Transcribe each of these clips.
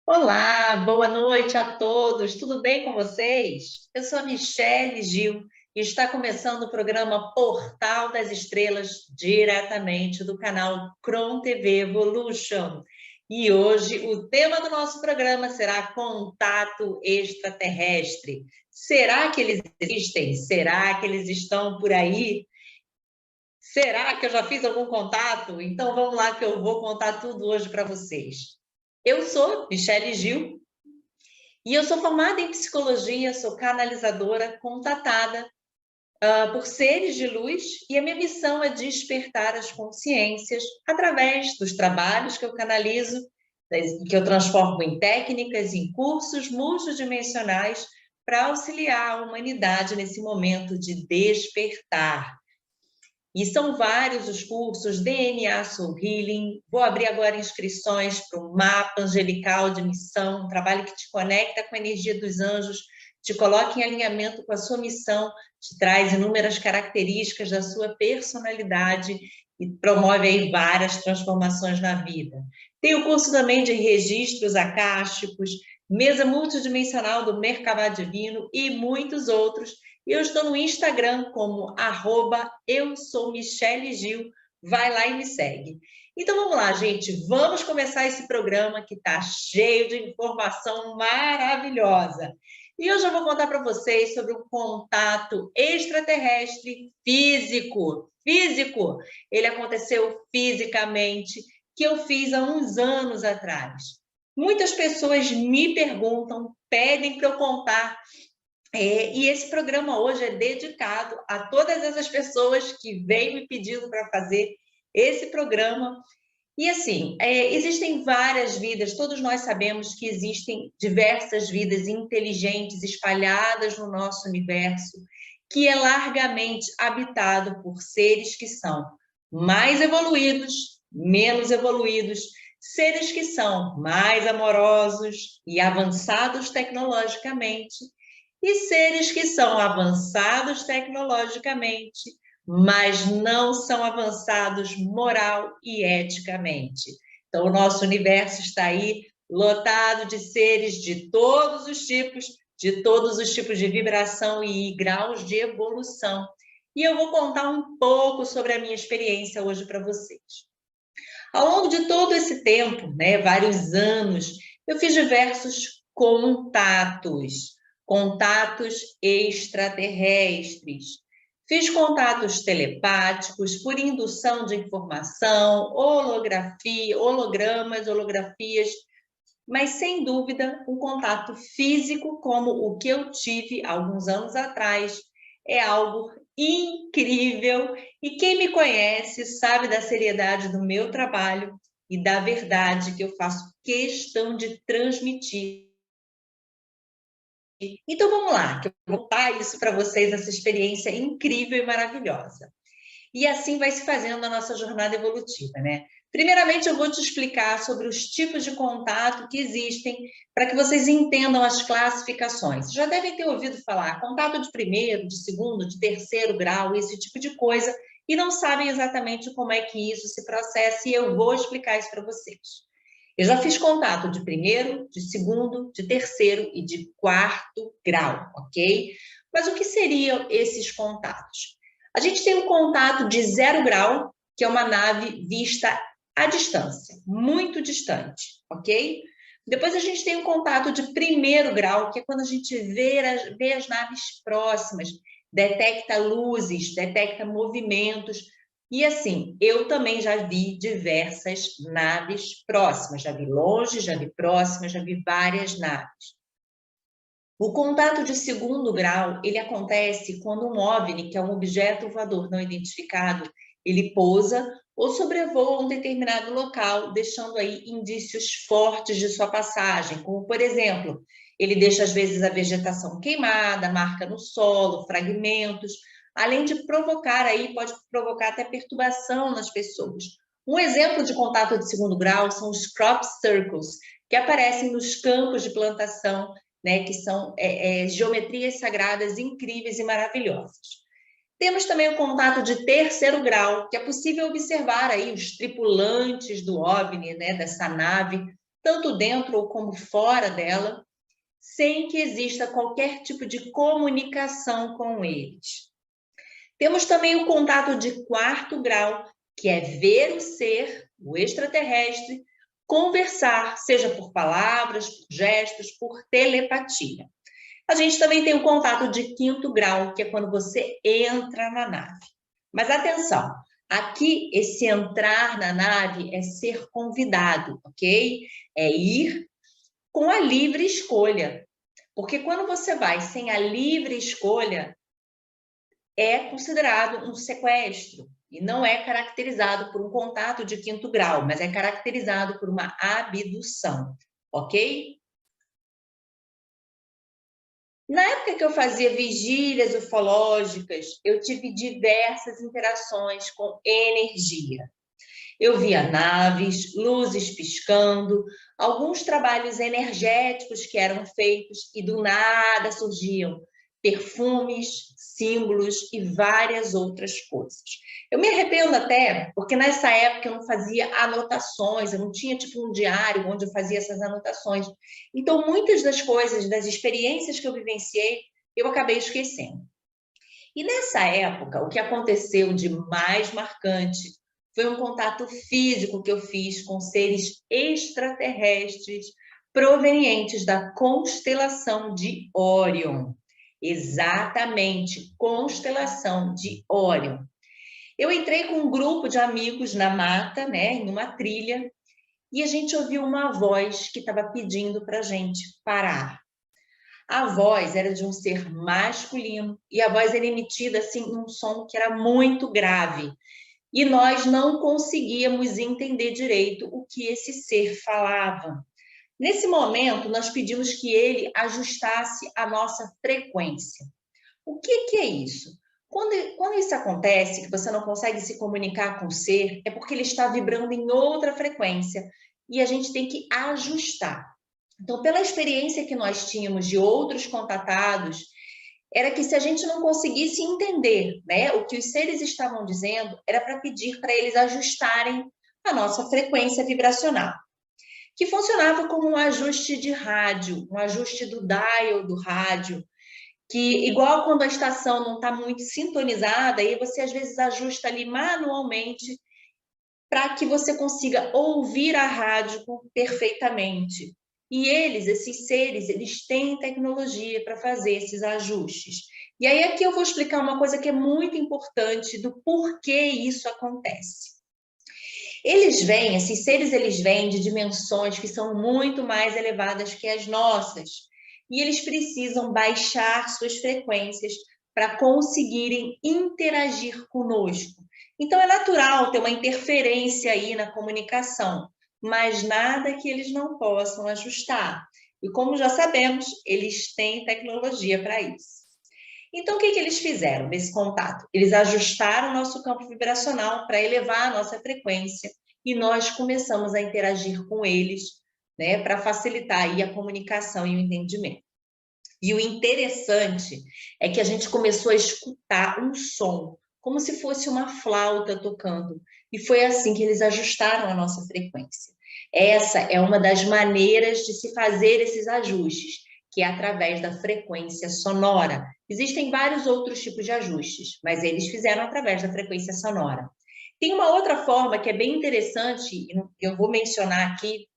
Olá, boa noite a todos. Tudo bem com vocês? Eu sou a Michele Gil e está começando o programa Portal das Estrelas, diretamente do canal Cron TV Evolution. E hoje o tema do nosso programa será contato extraterrestre. Será que eles existem? Será que eles estão por aí? Será que eu já fiz algum contato? Então vamos lá que eu vou contar tudo hoje para vocês. Eu sou Michele Gil e eu sou formada em psicologia, sou canalizadora contatada por seres de luz e a minha missão é despertar as consciências através dos trabalhos que eu canalizo, que eu transformo em técnicas, em cursos multidimensionais para auxiliar a humanidade nesse momento de despertar. E são vários os cursos, DNA Soul Healing. Vou abrir agora inscrições para o Mapa Angelical de Missão, um trabalho que te conecta com a energia dos anjos, te coloca em alinhamento com a sua missão, te traz inúmeras características da sua personalidade e promove aí várias transformações na vida. Tem o curso também de registros acásticos, mesa multidimensional do Merkabah Divino e muitos outros. E eu estou no Instagram como @eu-sou-Michele-Gil. Vai lá e me segue. Então vamos lá, gente. Vamos começar esse programa que está cheio de informação maravilhosa. E hoje eu vou contar para vocês sobre um contato extraterrestre físico. Físico. Ele aconteceu fisicamente, que eu fiz há uns anos atrás. Muitas pessoas me perguntam, pedem para eu contar e esse programa hoje é dedicado a todas essas pessoas que vêm me pedindo para fazer esse programa. E assim, existem várias vidas, todos nós sabemos que existem diversas vidas inteligentes espalhadas no nosso universo, que é largamente habitado por seres que são mais evoluídos, menos evoluídos, seres que são mais amorosos e avançados tecnologicamente, e seres que são avançados tecnologicamente, mas não são avançados moral e eticamente. Então, o nosso universo está aí lotado de seres de todos os tipos de vibração e graus de evolução. E eu vou contar um pouco sobre a minha experiência hoje para vocês. Ao longo de todo esse tempo, né, vários anos, eu fiz diversos contatos extraterrestres. Fiz contatos telepáticos por indução de informação, holografia, hologramas, holografias, mas sem dúvida um contato físico como o que eu tive alguns anos atrás é algo incrível, e quem me conhece sabe da seriedade do meu trabalho e da verdade que eu faço questão de transmitir. Então vamos lá, que eu vou contar isso para vocês, essa experiência incrível e maravilhosa. E assim vai se fazendo a nossa jornada evolutiva, né? Primeiramente, eu vou te explicar sobre os tipos de contato que existem para que vocês entendam as classificações. Já devem ter ouvido falar contato de primeiro, de segundo, de terceiro grau, esse tipo de coisa, e não sabem exatamente como é que isso se processa, e eu vou explicar isso para vocês. Eu já fiz contato de primeiro, de segundo, de terceiro e de quarto grau, ok? Mas o que seriam esses contatos? A gente tem um contato de 0 grau, que é uma nave vista à distância, muito distante, ok? Depois a gente tem um contato de primeiro grau, que é quando a gente vê as naves próximas, detecta luzes, detecta movimentos. E assim, eu também já vi diversas naves próximas, já vi longe, já vi próximas, já vi várias naves. O contato de segundo grau, ele acontece quando um OVNI, que é um objeto voador não identificado, ele pousa ou sobrevoa um determinado local, deixando aí indícios fortes de sua passagem, como, por exemplo, ele deixa às vezes a vegetação queimada, marca no solo, fragmentos, além de provocar aí, pode provocar até perturbação nas pessoas. Um exemplo de contato de segundo grau são os crop circles, que aparecem nos campos de plantação, né, que são geometrias sagradas incríveis e maravilhosas. Temos também o contato de terceiro grau, que é possível observar aí os tripulantes do OVNI, né, dessa nave, tanto dentro ou como fora dela, sem que exista qualquer tipo de comunicação com eles. Temos também o contato de quarto grau, que é ver o ser, o extraterrestre, conversar, seja por palavras, por gestos, por telepatia. A gente também tem o contato de quinto grau, que é quando você entra na nave. Mas atenção, aqui esse entrar na nave é ser convidado, ok? É ir com a livre escolha. Porque quando você vai sem a livre escolha, é considerado um sequestro e não é caracterizado por um contato de quinto grau, mas é caracterizado por uma abdução, ok? Na época que eu fazia vigílias ufológicas, eu tive diversas interações com energia. Eu via naves, luzes piscando, alguns trabalhos energéticos que eram feitos e do nada surgiam perfumes, símbolos e várias outras coisas. Eu me arrependo até, porque nessa época eu não fazia anotações, eu não tinha tipo um diário onde eu fazia essas anotações. Então, muitas das coisas, das experiências que eu vivenciei, eu acabei esquecendo. E nessa época, o que aconteceu de mais marcante foi um contato físico que eu fiz com seres extraterrestres provenientes da constelação de Órion. Exatamente, constelação de Órion. Eu entrei com um grupo de amigos na mata, né, em uma trilha, e a gente ouviu uma voz que estava pedindo para a gente parar. A voz era de um ser masculino e a voz era emitida assim num som que era muito grave. E nós não conseguíamos entender direito o que esse ser falava. Nesse momento, nós pedimos que ele ajustasse a nossa frequência. O que é isso? Quando isso acontece, que você não consegue se comunicar com o ser, é porque ele está vibrando em outra frequência e a gente tem que ajustar. Então, pela experiência que nós tínhamos de outros contatados, era que se a gente não conseguisse entender, né, o que os seres estavam dizendo, era para pedir para eles ajustarem a nossa frequência vibracional, que funcionava como um ajuste de rádio, um ajuste do dial do rádio, que igual quando a estação não está muito sintonizada, aí você às vezes ajusta ali manualmente para que você consiga ouvir a rádio perfeitamente. E eles, esses seres, eles têm tecnologia para fazer esses ajustes. E aí aqui eu vou explicar uma coisa que é muito importante do porquê isso acontece. Eles vêm, esses seres, eles vêm de dimensões que são muito mais elevadas que as nossas. E eles precisam baixar suas frequências para conseguirem interagir conosco. Então, é natural ter uma interferência aí na comunicação, mas nada que eles não possam ajustar. E como já sabemos, eles têm tecnologia para isso. Então, o que eles fizeram nesse contato? Eles ajustaram o nosso campo vibracional para elevar a nossa frequência e nós começamos a interagir com eles, né, para facilitar aí a comunicação e o entendimento. E o interessante é que a gente começou a escutar um som, como se fosse uma flauta tocando. E foi assim que eles ajustaram a nossa frequência. Essa é uma das maneiras de se fazer esses ajustes, que é através da frequência sonora. Existem vários outros tipos de ajustes, mas eles fizeram através da frequência sonora. Tem uma outra forma que é bem interessante, eu vou mencionar aqui,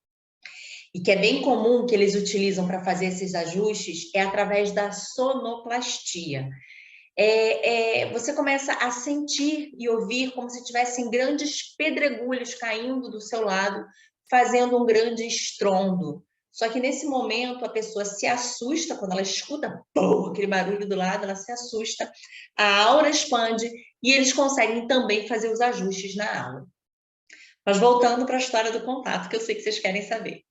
e que é bem comum que eles utilizam para fazer esses ajustes, é através da sonoplastia. Você começa a sentir e ouvir como se tivessem grandes pedregulhos caindo do seu lado, fazendo um grande estrondo. Só que nesse momento a pessoa se assusta quando ela escuta pum, aquele barulho do lado, ela se assusta, a aura expande e eles conseguem também fazer os ajustes na aura. Mas voltando para a história do contato, que eu sei que vocês querem saber.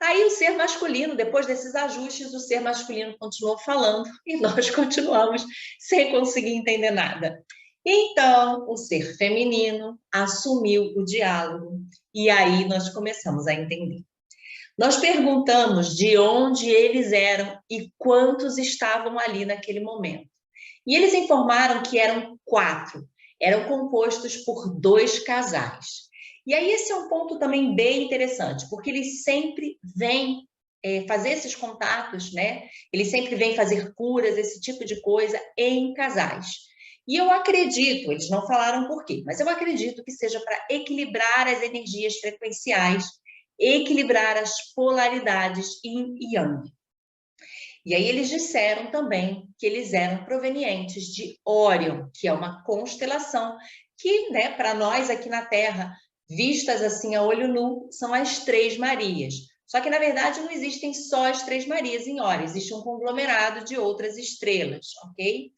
Aí o ser masculino, depois desses ajustes, o ser masculino continuou falando e nós continuamos sem conseguir entender nada. Então, o ser feminino assumiu o diálogo e aí nós começamos a entender. Nós perguntamos de onde eles eram e quantos estavam ali naquele momento. E eles informaram que eram 4, eram compostos por 2 casais. E aí esse é um ponto também bem interessante, porque eles sempre vêm fazer esses contatos, né? Eles sempre vêm fazer curas, esse tipo de coisa, em casais. E eu acredito, eles não falaram por quê, mas eu acredito que seja para equilibrar as energias frequenciais, equilibrar as polaridades yin e yang. E aí eles disseram também que eles eram provenientes de Órion, que é uma constelação que, né, para nós aqui na Terra, vistas assim a olho nu, são as Três Marias. Só que, na verdade, não existem só as Três Marias em Órion, existe um conglomerado de outras estrelas, ok?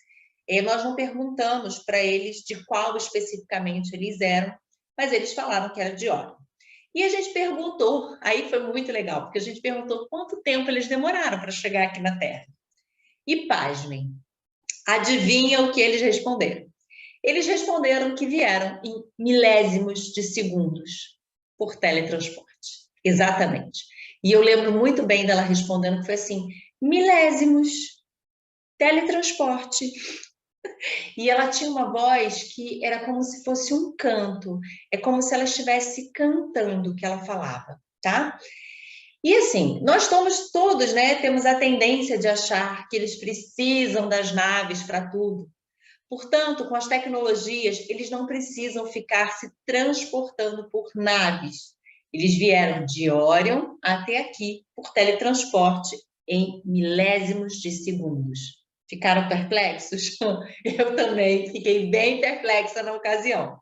E nós não perguntamos para eles de qual especificamente eles eram, mas eles falaram que era de Órion. E a gente perguntou, aí foi muito legal, porque a gente perguntou quanto tempo eles demoraram para chegar aqui na Terra. E pasmem, adivinha o que eles responderam? Eles responderam que vieram em milésimos de segundos por teletransporte. Exatamente. E eu lembro muito bem dela respondendo que foi assim, milésimos, teletransporte. E ela tinha uma voz que era como se fosse um canto, é como se ela estivesse cantando o que ela falava, tá? E assim, nós somos todos, né, temos a tendência de achar que eles precisam das naves para tudo. Portanto, com as tecnologias, eles não precisam ficar se transportando por naves. Eles vieram de Órion até aqui por teletransporte em milésimos de segundos. Ficaram perplexos? Eu também fiquei bem perplexa na ocasião.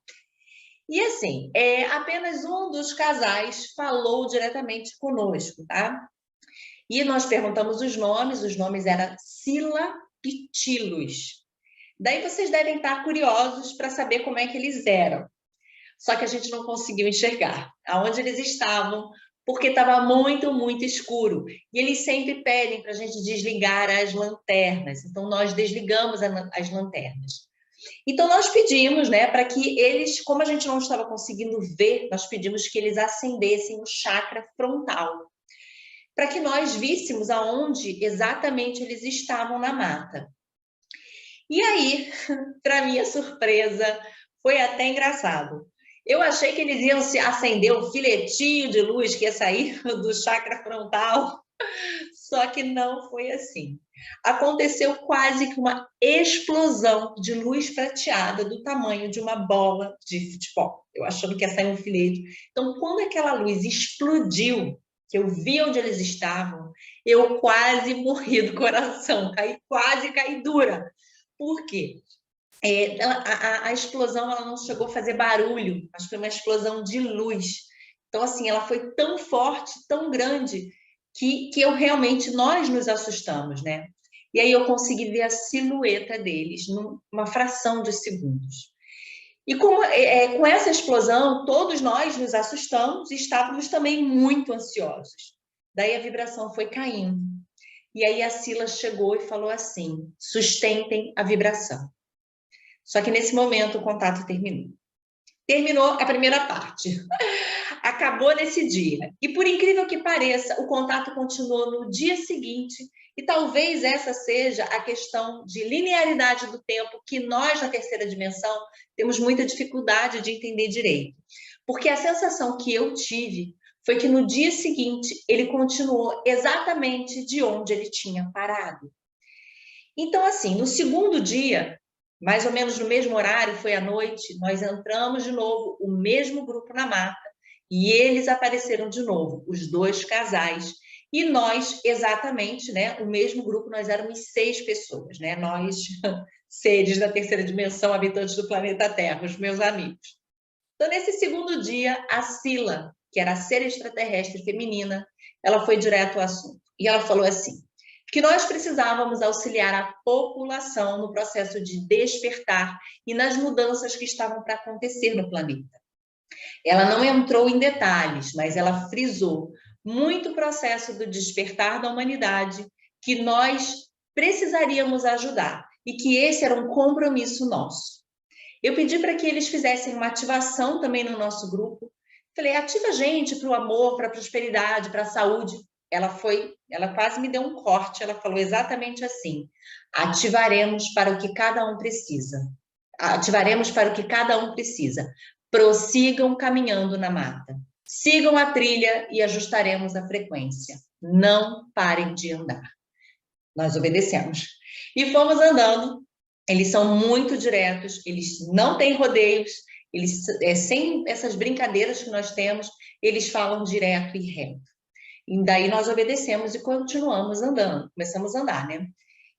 E assim, apenas um dos casais falou diretamente conosco, tá? E nós perguntamos os nomes eram Sila e Tilos. Daí vocês devem estar curiosos para saber como é que eles eram. Só que a gente não conseguiu enxergar aonde eles estavam, porque estava muito, muito escuro. E eles sempre pedem para a gente desligar as lanternas. Então, nós desligamos as lanternas. Então, nós pedimos, né, para que eles, como a gente não estava conseguindo ver, nós pedimos que eles acendessem o chakra frontal, para que nós víssemos aonde exatamente eles estavam na mata. E aí, para minha surpresa, foi até engraçado. Eu achei que eles iam se acender um filetinho de luz que ia sair do chakra frontal, só que não foi assim. Aconteceu quase que uma explosão de luz prateada do tamanho de uma bola de futebol. Eu achando que ia sair um filete. Então, quando aquela luz explodiu, que eu vi onde eles estavam, eu quase morri do coração, quase caí dura. Por quê? A explosão ela não chegou a fazer barulho, mas foi uma explosão de luz. Então, assim, ela foi tão forte, tão grande, que nós nos assustamos, né? E aí eu consegui ver a silhueta deles numa fração de segundos. E com essa explosão, todos nós nos assustamos e estávamos também muito ansiosos. Daí a vibração foi caindo. E aí a Sila chegou e falou assim, sustentem a vibração. Só que nesse momento o contato terminou. Terminou a primeira parte. Acabou nesse dia. E por incrível que pareça, o contato continuou no dia seguinte. E talvez essa seja a questão de linearidade do tempo que nós, na terceira dimensão, temos muita dificuldade de entender direito. Porque a sensação que eu tive foi que no dia seguinte ele continuou exatamente de onde ele tinha parado. Então, assim, no segundo dia, mais ou menos no mesmo horário, foi à noite, nós entramos de novo, o mesmo grupo na mata, e eles apareceram de novo, os dois casais, e nós, exatamente, né, o mesmo grupo, nós éramos 6 pessoas, né, nós, seres da terceira dimensão, habitantes do planeta Terra, os meus amigos. Então, nesse segundo dia, a Sila, que era a ser extraterrestre feminina, ela foi direto ao assunto, e ela falou assim, que nós precisávamos auxiliar a população no processo de despertar e nas mudanças que estavam para acontecer no planeta. Ela não entrou em detalhes, mas ela frisou muito o processo do despertar da humanidade que nós precisaríamos ajudar e que esse era um compromisso nosso. Eu pedi para que eles fizessem uma ativação também no nosso grupo. Falei, ativa a gente para o amor, para a prosperidade, para a saúde. Ela quase me deu um corte, ela falou exatamente assim, ativaremos para o que cada um precisa. Ativaremos para o que cada um precisa. prossigam caminhando na mata. Sigam a trilha e ajustaremos a frequência. Não parem de andar. Nós obedecemos. E fomos andando. Eles são muito diretos, eles não têm rodeios, eles, sem essas brincadeiras que nós temos, eles falam direto e reto. E daí nós obedecemos e continuamos andando, começamos a andar, né?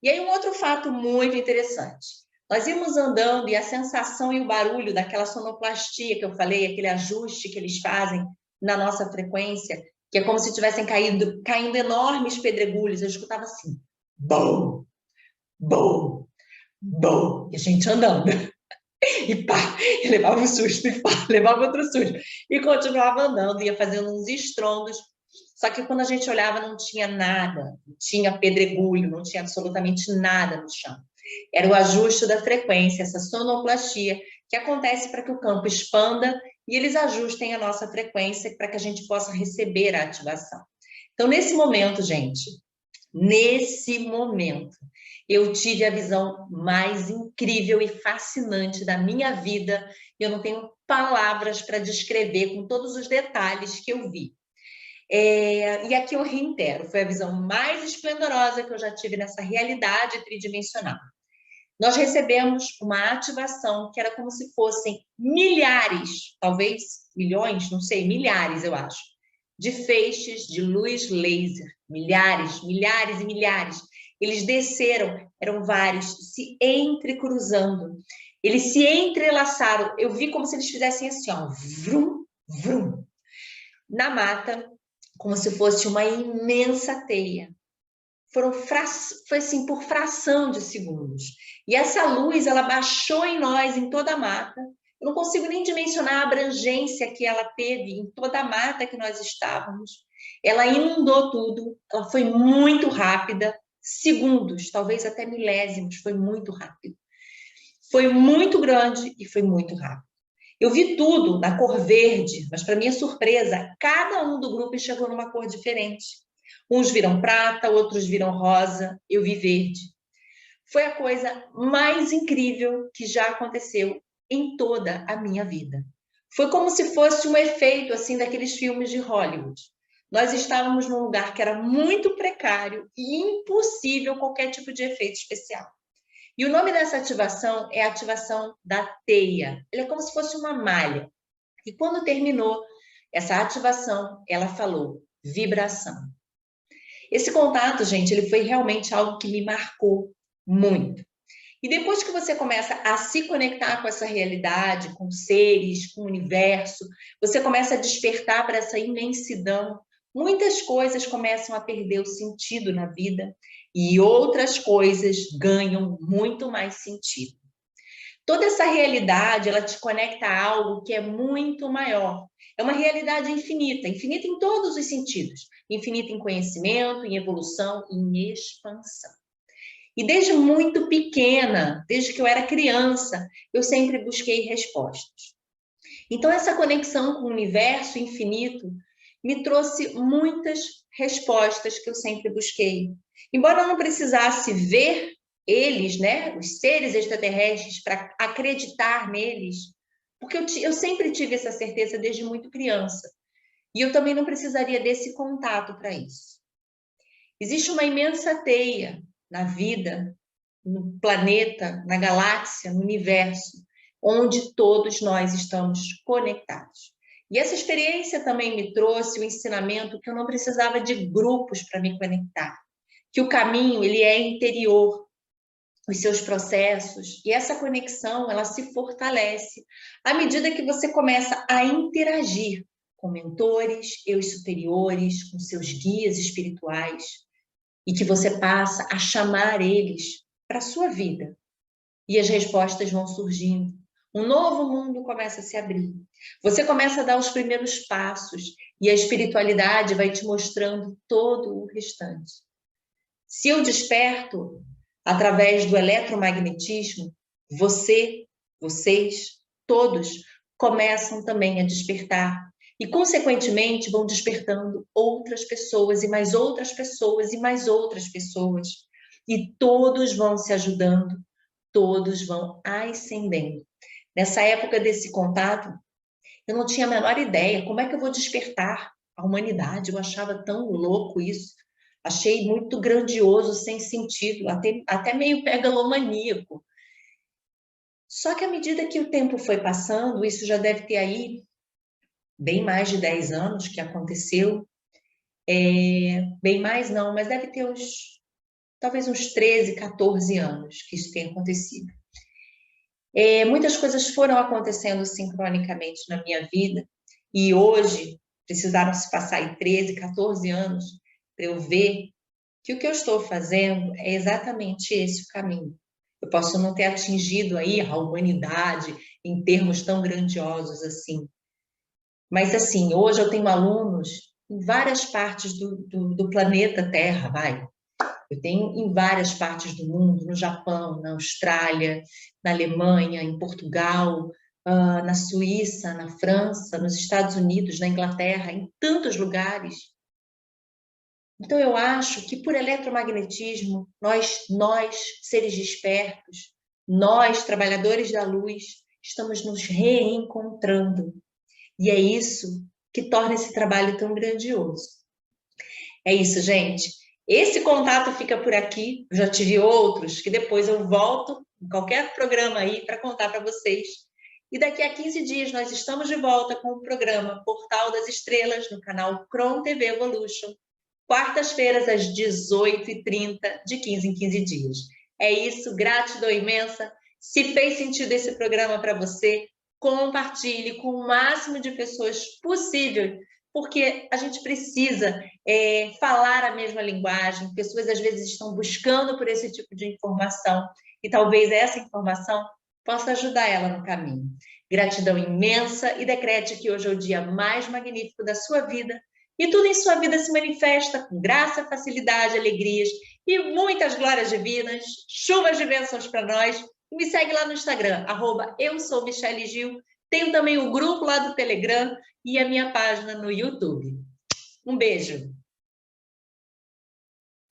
E aí um outro fato muito interessante. Nós íamos andando e a sensação e o barulho daquela sonoplastia que eu falei, aquele ajuste que eles fazem na nossa frequência, que é como se tivessem caindo enormes pedregulhos, eu escutava assim, bom, bom, bom, e a gente andando. E pá, e levava um susto, e pá, levava outro susto. E continuava andando, ia fazendo uns estrondos. Só que quando a gente olhava, não tinha nada, não tinha pedregulho, não tinha absolutamente nada no chão. Era o ajuste da frequência, essa sonoplastia, que acontece para que o campo expanda e eles ajustem a nossa frequência para que a gente possa receber a ativação. Então, nesse momento, gente, nesse momento, eu tive a visão mais incrível e fascinante da minha vida. Eu não tenho palavras para descrever com todos os detalhes que eu vi. E aqui eu reitero, foi a visão mais esplendorosa que eu já tive nessa realidade tridimensional. Nós recebemos uma ativação que era como se fossem milhares, talvez milhões, não sei, milhares, eu acho, de feixes de luz laser, milhares, milhares e milhares. Eles desceram, eram vários, se entrecruzando. Eles se entrelaçaram. Eu vi como se eles fizessem assim, ó, vrum, vrum, na mata, como se fosse uma imensa teia. Foi assim, por fração de segundos. E essa luz, ela baixou em nós, em toda a mata. Eu não consigo nem dimensionar a abrangência que ela teve em toda a mata que nós estávamos. Ela inundou tudo, ela foi muito rápida, segundos, talvez até milésimos, foi muito rápido. Foi muito grande e foi muito rápido. Eu vi tudo na cor verde, mas para minha surpresa, cada um do grupo enxergou numa cor diferente. Uns viram prata, outros viram rosa, eu vi verde. Foi a coisa mais incrível que já aconteceu em toda a minha vida. Foi como se fosse um efeito assim daqueles filmes de Hollywood. Nós estávamos num lugar que era muito precário e impossível qualquer tipo de efeito especial. E o nome dessa ativação é a ativação da teia. Ela é como se fosse uma malha. E quando terminou essa ativação, ela falou vibração. Esse contato, gente, ele foi realmente algo que me marcou muito. E depois que você começa a se conectar com essa realidade, com seres, com o universo, você começa a despertar para essa imensidão, muitas coisas começam a perder o sentido na vida e outras coisas ganham muito mais sentido. Toda essa realidade, ela te conecta a algo que é muito maior. É uma realidade infinita, infinita em todos os sentidos. Infinita em conhecimento, em evolução, em expansão. E desde muito pequena, desde que eu era criança, eu sempre busquei respostas. Então, essa conexão com o universo infinito me trouxe muitas respostas que eu sempre busquei. Embora eu não precisasse ver eles, né, os seres extraterrestres, para acreditar neles, porque eu sempre tive essa certeza desde muito criança. E eu também não precisaria desse contato para isso. Existe uma imensa teia na vida, no planeta, na galáxia, no universo, onde todos nós estamos conectados. E essa experiência também me trouxe o ensinamento que eu não precisava de grupos para me conectar, que o caminho ele é interior, os seus processos, e essa conexão ela se fortalece à medida que você começa a interagir com mentores, eus superiores, com seus guias espirituais, e que você passa a chamar eles para a sua vida. E as respostas vão surgindo. Um novo mundo começa a se abrir. Você começa a dar os primeiros passos e a espiritualidade vai te mostrando todo o restante. Se eu desperto através do eletromagnetismo, vocês, todos começam também a despertar e, consequentemente, vão despertando outras pessoas e mais outras pessoas e mais outras pessoas. E todos vão se ajudando, todos vão ascendendo. Nessa época desse contato, Eu não tinha a menor ideia. Como é que eu vou despertar a humanidade? Eu achava tão louco isso. Achei muito grandioso, sem sentido, até meio megalomaníaco. Só que à medida que o tempo foi passando, isso já deve ter aí bem mais de 10 anos que aconteceu. Bem mais não, mas deve ter talvez uns 13, 14 anos que isso tenha acontecido. Muitas coisas foram acontecendo sincronicamente na minha vida e hoje precisaram se passar aí 13, 14 anos para eu ver que o que eu estou fazendo é exatamente esse o caminho. Eu posso não ter atingido aí a humanidade em termos tão grandiosos assim, mas assim, hoje eu tenho alunos em várias partes do planeta Terra, vai. Eu tenho em várias partes do mundo, no Japão, na Austrália, na Alemanha, em Portugal, na Suíça, na França, nos Estados Unidos, na Inglaterra, em tantos lugares. Então eu acho que por eletromagnetismo, nós seres despertos, nós, trabalhadores da luz, estamos nos reencontrando. E é isso que torna esse trabalho tão grandioso. É isso, gente. Esse contato fica por aqui. Eu já tive outros que depois eu volto em qualquer programa aí para contar para vocês. E daqui a 15 dias nós estamos de volta com o programa Portal das Estrelas no canal Cron TV Evolution. Quartas-feiras às 18h30, de 15 em 15 dias. É isso, gratidão imensa. Se fez sentido esse programa para você, compartilhe com o máximo de pessoas possível, porque a gente precisa falar a mesma linguagem. Pessoas às vezes estão buscando por esse tipo de informação e talvez essa informação possa ajudar ela no caminho. Gratidão imensa e decrete que hoje é o dia mais magnífico da sua vida e tudo em sua vida se manifesta com graça, facilidade, alegrias e muitas glórias divinas, chuvas de bênçãos para nós. E me segue lá no Instagram, @eu-sou-Michele-Gil. Tenho também o grupo lá do Telegram e a minha página no YouTube. Um beijo!